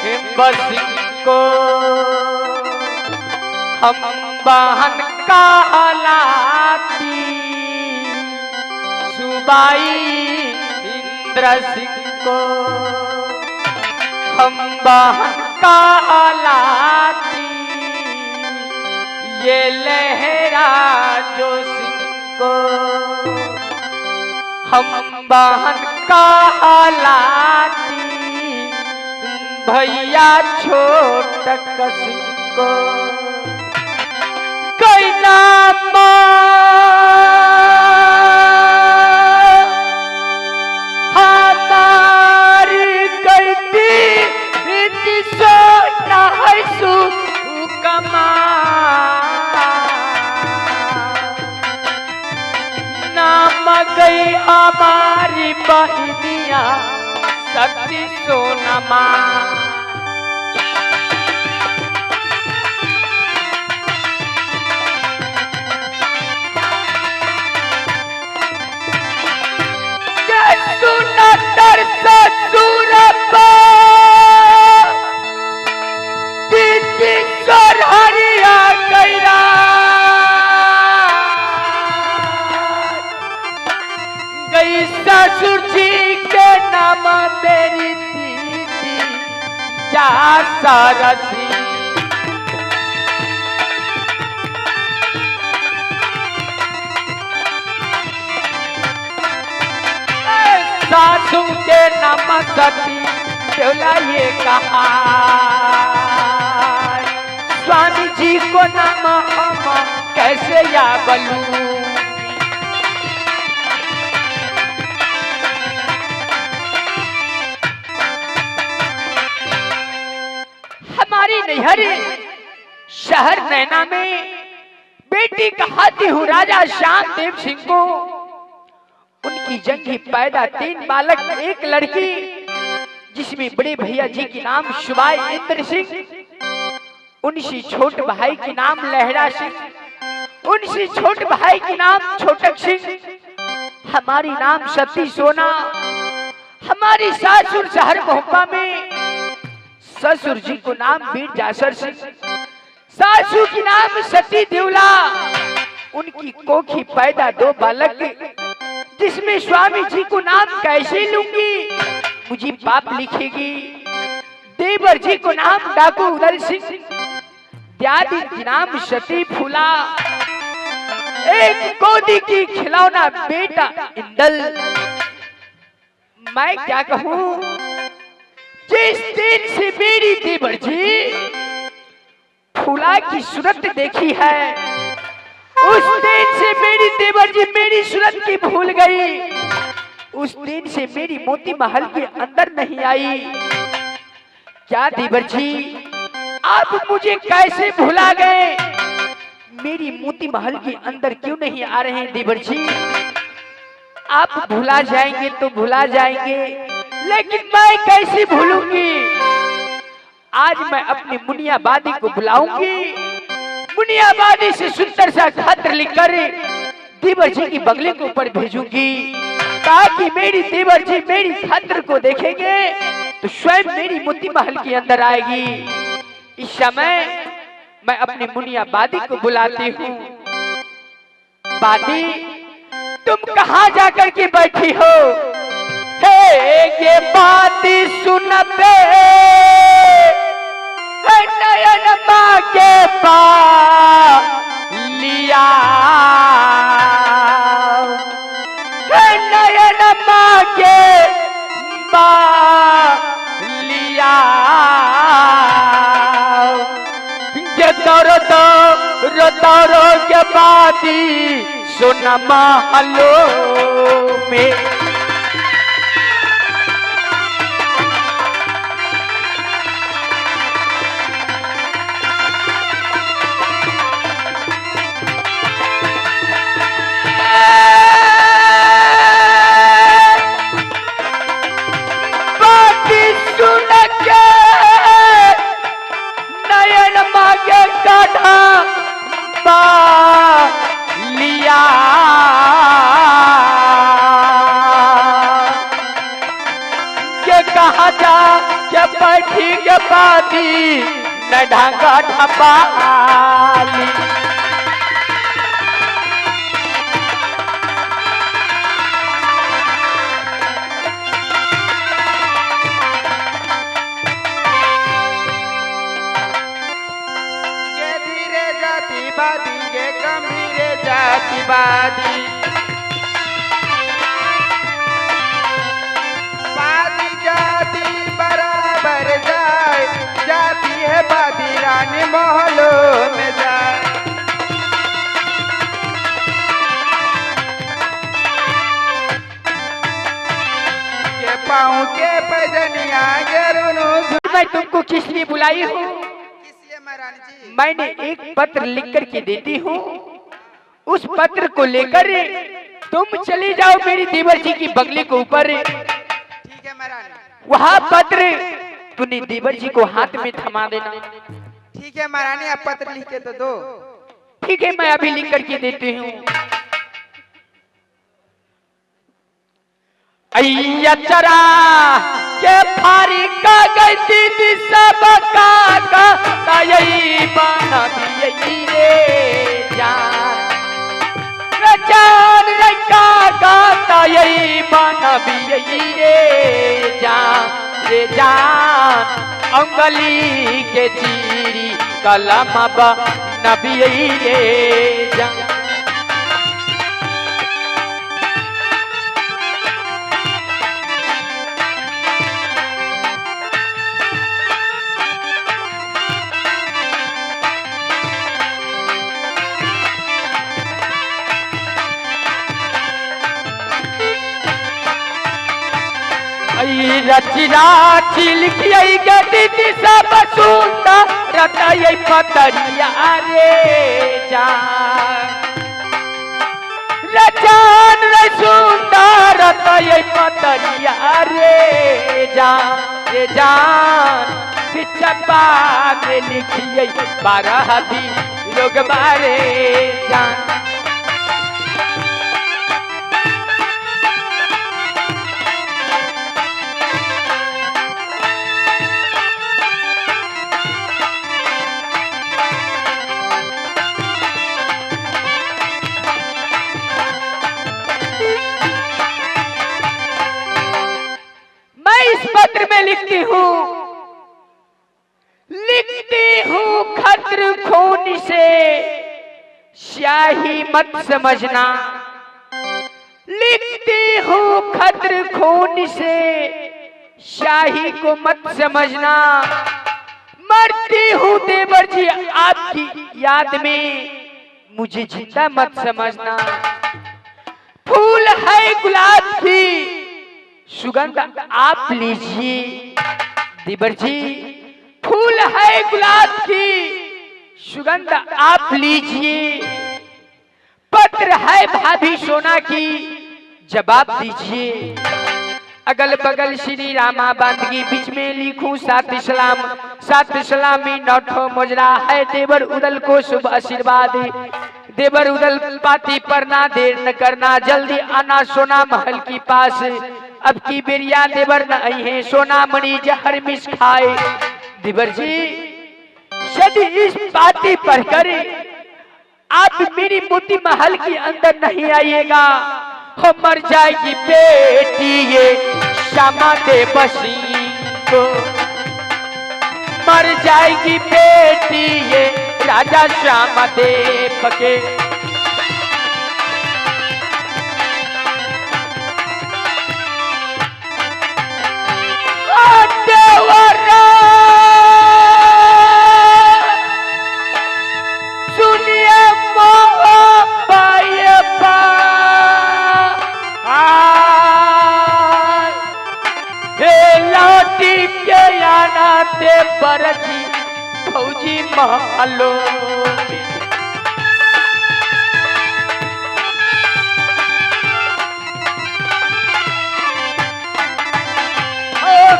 सिंह को हम बहन कहलाती, सुबाई इंद्र सिंह को हम बहन कहलाती, ये लहरा जो सिंह को हम बहन कहलाती, भैया छोटक सिंह को कोई नाम हमारी कहती सोना है सुकमा, नाम गई हमारी बहनिया सती सोनमा। सुनतर ससुर दीदीश्वर हरिया गैरा, गई ससुर जी के नाम मेरी दीदी जा सरसी, सासू के नाम सती देवला ये कहा, स्वामी जी को नाम हम कैसे या बलू, हमारी नैहरी शहर नैना में बेटी कहाती हूँ राजा श्याम देव सिंह को, उनकी जंगी पैदा 3 बालक, 1 लड़की, जिसमें बड़े भैया जी की नाम सुबाई इंद्र सिंह, उनसे छोटे भाई की नाम लहरा सिंह, उनसे छोटे भाई की नाम छोटक सिंह, हमारी नाम सती सोना। हमारी सासुर शहर मोहब्बा में ससुर जी को नाम वीर जासर सिंह, सासू की नाम सती देवला, उनकी कोखी पैदा 2 बालक, जिसमें स्वामी जी को नाम कैसे लूंगी, मुझे पाप लिखेगी। देवर जी को नाम डाकू उदल सिंह, दादी की नाम सती फूला, एक गोदी की खिलौना बेटा इंदल। मैं क्या कहूँ, जिस दिन से मेरी देवर जी फूला की सूरत देखी है, उस दिन से मेरी देवर जी मेरी सूरत की भूल गई, उस दिन से मेरी मोती महल के अंदर नहीं आई। क्या देवर जी आप मुझे कैसे भुला गए, मेरी मोती महल के अंदर क्यों नहीं आ रहे हैं देवर जी? आप भुला जाएंगे तो भुला जाएंगे, लेकिन मैं कैसे भूलूंगी? आज मैं अपनी मुनियाबादी को बुलाऊंगी, मुनियाबादी से सुंदर सा खत लिखकर देवर जी की बगले के ऊपर भेजूंगी, ताकि मेरी देवर जी मेरी खत को देखेंगे तो स्वयं मेरी मोती महल के अंदर आएगी। इस समय मैं अपनी मुनियाबादी को बुलाती हूँ। बादी, तुम कहाँ जाकर के बैठी हो? हे ये बात सुन बे, नयन माँ के पास लिया, नयन माँ के पास लिया, ये तोरो के बाती सुन महलो में। लिया जाती के बाती न ढाका ढपाली। ये धीरे जाति बादी के गंभीरे जाति बादी बादी जाति बराबर जाए जाती है बादी रानी महलों में जाए। के पाँव के पैजनिया गेरुनु मैं तुमको किस लिए बुलाई हूँ? किसिए महारानी जी? मैंने एक पत्र लिख कर के देती हूँ, उस पत्र को लेकर तुम चले जाओ मेरी देवर जी की बगली के ऊपर। ठीक है महारानी। वहाँ पत्र तूने देवर जी को हाथ में थमा देना। ठीक है महारानी, आप पत्र लिख के तो दो। ठीक है, मैं अभी लिख करके देती हूँ। अय्या चरा के फारी का गई सब का तयई बना दियई रे जान जान रे का तयई बना दियई रे जान अंगली के चीरी कलम नबियई रे जान। रचिरा छिलकियई गदी सब सुंदर रतई पतरिया रे जान रचान रे सुंदर रतई पतरिया रे जान बिचपा में लिखियई 12 भी लोग बारे जान। इस पत्र में लिखती हूँ खत्र खून से स्याही मत समझना। लिखती हूँ खत्र खून से स्याही को मत समझना। मरती हूँ देवर जी आपकी याद में मुझे जिंदा मत समझना। फूल है गुलाब की सुगंध आप लीजिए देवर जी, फूल है गुलाब की सुगंध आप लीजिए। पत्र है भाभी सोना की जवाब दीजिए। अगल बगल श्री रामा बांदगी बीच में लिखूं सात सलामी नौठो मुजरा है देवर उदल को शुभ आशीर्वाद। देवर उदल पाती पर ना देर न करना, जल्दी आना सोना महल की पास। अब की बेरिया देवर न आई है सोना मणि जहर मिस खाए। देवर जी यदि इस पाती पर करे आप मेरी मोती महल के अंदर नहीं आइएगा, हो मर जाएगी बेटी ये श्यामा देवसी को, मर जाएगी बेटी ये राजा श्यामा देव के। बरजी फौजी महलो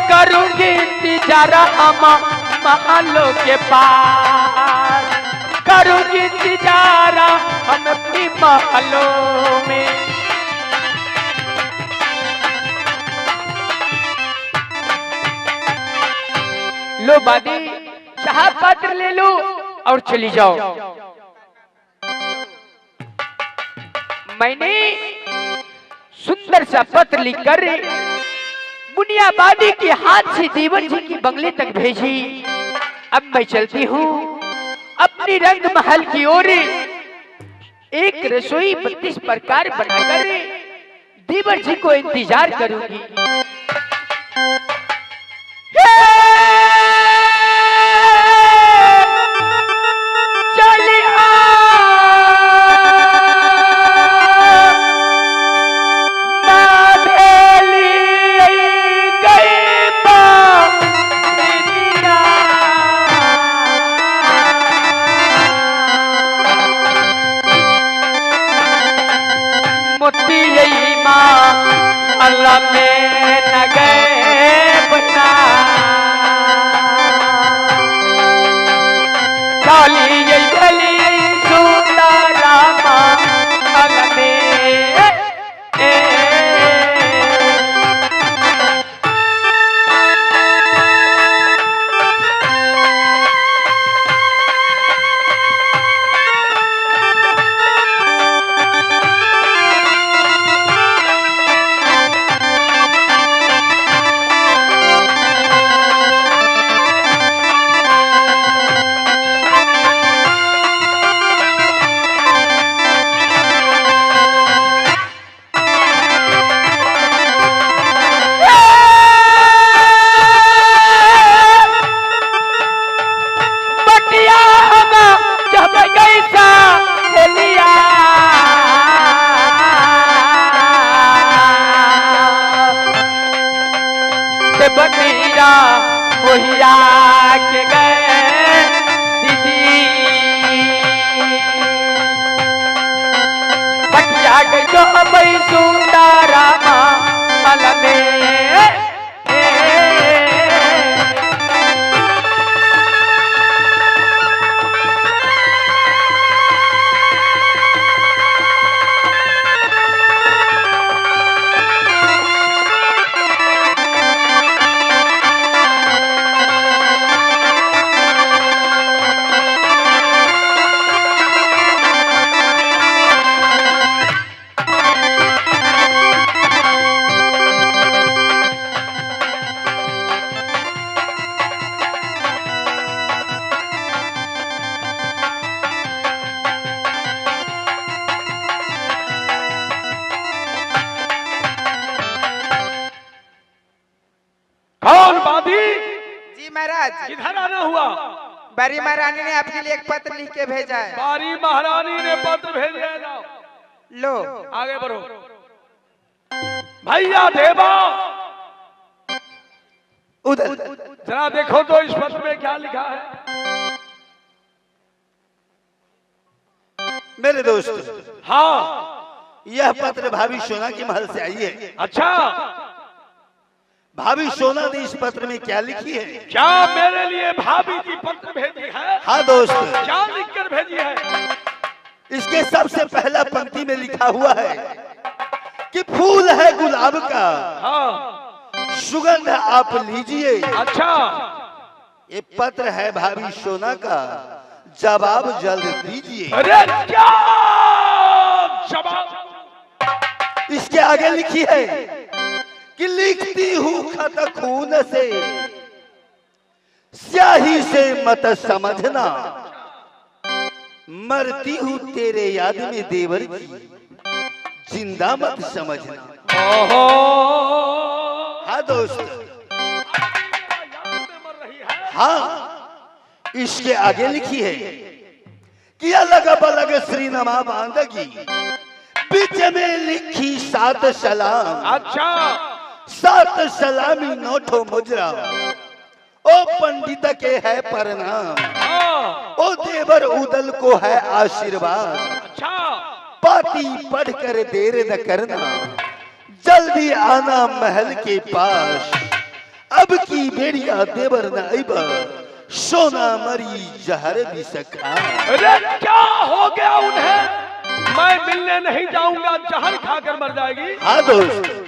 करूंगी इंतजार हम महलों के पास, करूंगी इंतजार हम अपनी महलों में। लो बादी, चाह पत्र ले लो और चली जाओ। मैंने सुंदर सा पत्र लिखकर बुनियाबादी के हाथ से देवर जी की बंगले तक भेजी। अब मैं चलती हूँ अपनी रंग महल की ओर। एक रसोई 32 प्रकार बनाकर देवर जी को इंतजार करूंगी। अल्लाह में न गए बना काली गली सुंदरामा अल्लाह में बतीरा मोहिया के गए दीदी बटिया गई जो मई सुंदरामा अल में इधर आना हुआ। बारी महारानी ने आपके लिए एक पत्र लिख के भेजा है। बारी महारानी ने पत्र भेजा है। लो आगे बढ़ो। भैया देवा उधर जरा देखो तो इस पत्र में क्या लिखा है। मेरे दोस्त, हाँ यह पत्र भाभी सोना के महल से आई है। अच्छा, भाभी सोना ने इस पत्र में क्या लिखी है? क्या मेरे लिए भाभी की पत्र भेजी है? हाँ दोस्त, क्या लिखकर भेजी है? इसके सबसे पहला पंक्ति में लिखा हुआ है कि फूल है गुलाब का, हाँ सुगंध आप लीजिए। अच्छा, ये पत्र है भाभी सोना का, जवाब जल्द दीजिए। अरे क्या जवाब? इसके आगे लिखी है कि लिखती हूँ खत खून से, स्याही से मत समझना, मरती हूँ तेरे याद में देवर की, जिंदा मत समझना। ओहो, हाँ दोस्त, हाँ इसके आगे लिखी है कि अलग बलग श्रीनमा बांधगी, बीच में लिखी 7 सलाम। अच्छा, 7 सलामी नोठो मुजरा, ओ पंडित के है प्रणाम, ओ देवर उदल को है आशीर्वाद। अच्छा, पाती पढ़कर देर न करना, जल्दी आना महल के पास, अब की बेड़िया देवर न आइबा, सोना मरी जहर भी सखा। अरे क्या हो गया उन्हें? मैं मिलने नहीं जाऊंगा, जहर खाकर मर जाएगी। हाँ दोस्त,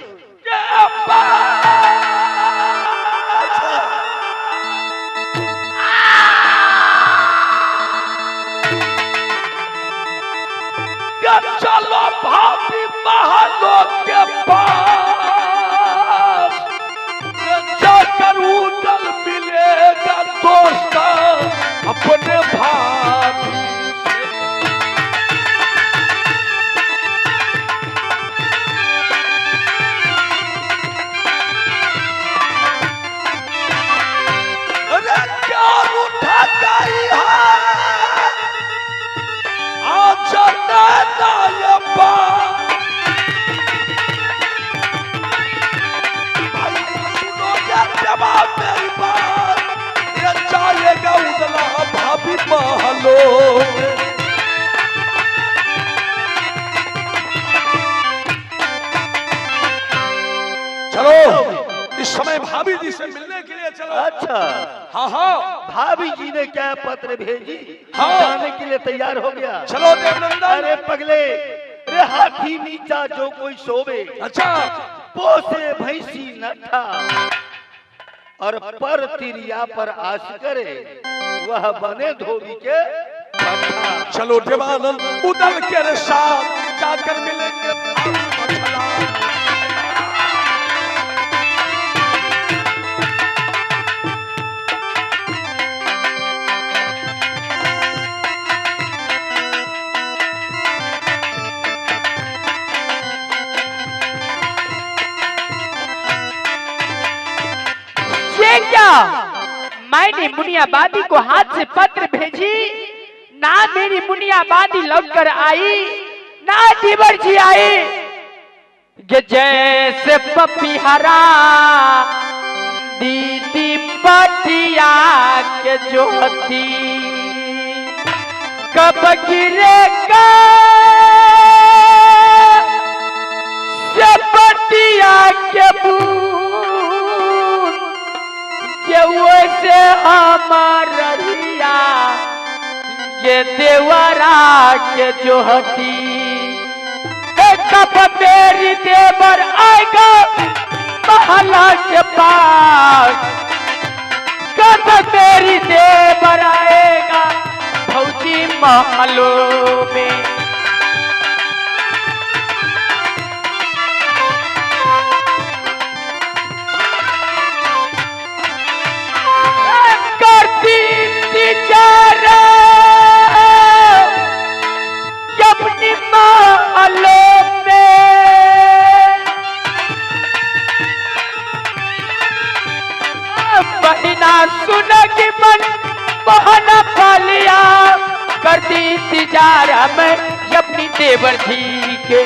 भाभी महलों के पास जाकर उदल मिलेगा दोस्त अपने भाभी से। क्या उठा गई है आज नैना ये बात भाई सुनो ये जवाब मेरी बात ये जाएगा उदला भाभी महलों में। चलो इस समय भाभी जी से मिलने के लिए चलो। अच्छा हाँ हाँ भाभी जी ने क्या पत्र भेजी? हाँ। जाने के लिए तैयार हो गया। चलो देवनंदन। अरे पगले, रे हाथी नीचा जो कोई सोवे, अच्छा पोसे भैंसी न था और पर तिरिया पर आश करे वह बने धोबी के पट्टा। चलो देवानंद उदल के साथ जाकर मिलेंगे भाभी मछला। ये क्या? मैंने मुनियाबादी को हाथ से पत्र भेजी, ना मेरी मुनियाबादी लौटकर आई, ना दीवर जी आई। ये जैसे पपीहरा दीदी पटिया के जोती, कब गिरेगा से पटिया के बूंद, ये वैसे हमारा रिया ये देवरा के जोहती। कब मेरी देवर आएगा महला के पास, कब मेरी देवर आएगा भौजी महलों में। करती तिजारा अपनी महलों में, बहिना सुनगी मन बहना पालिया, करती तिजारा मैं अपनी देवर जी के।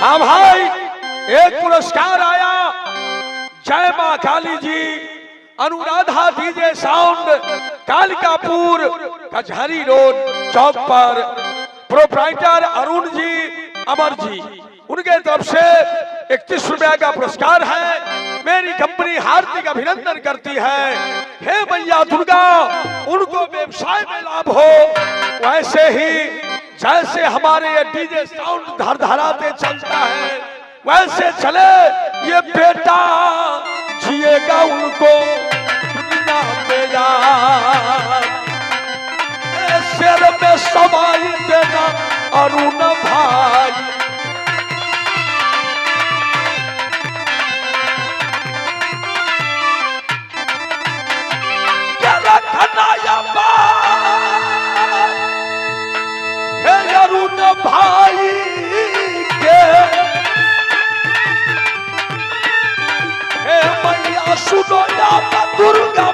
हाँ भाई एक पुरस्कार आया। जय माँ काली जी, अनुराधा डीजे साउंड, कालिकापुर, कचहरी रोड चौक पर, प्रोप्राइटर अरुण जी, अमर जी, उनके तरफ से 31 रुपया का पुरस्कार है। मेरी कंपनी हार्दिक अभिनंदन करती है। हे मैया दुर्गा, उनको व्यवसाय में लाभ हो, वैसे ही जैसे हमारे ये डीजे साउंड धड़धड़ाते चलता है वैसे चले ये बेटा, जिएगा उनको दुनिया में यार। सिर में सवाई देना अरुण भाई, क्या रखना अरुण भाई के। हे मैया सुनो या दुर्गा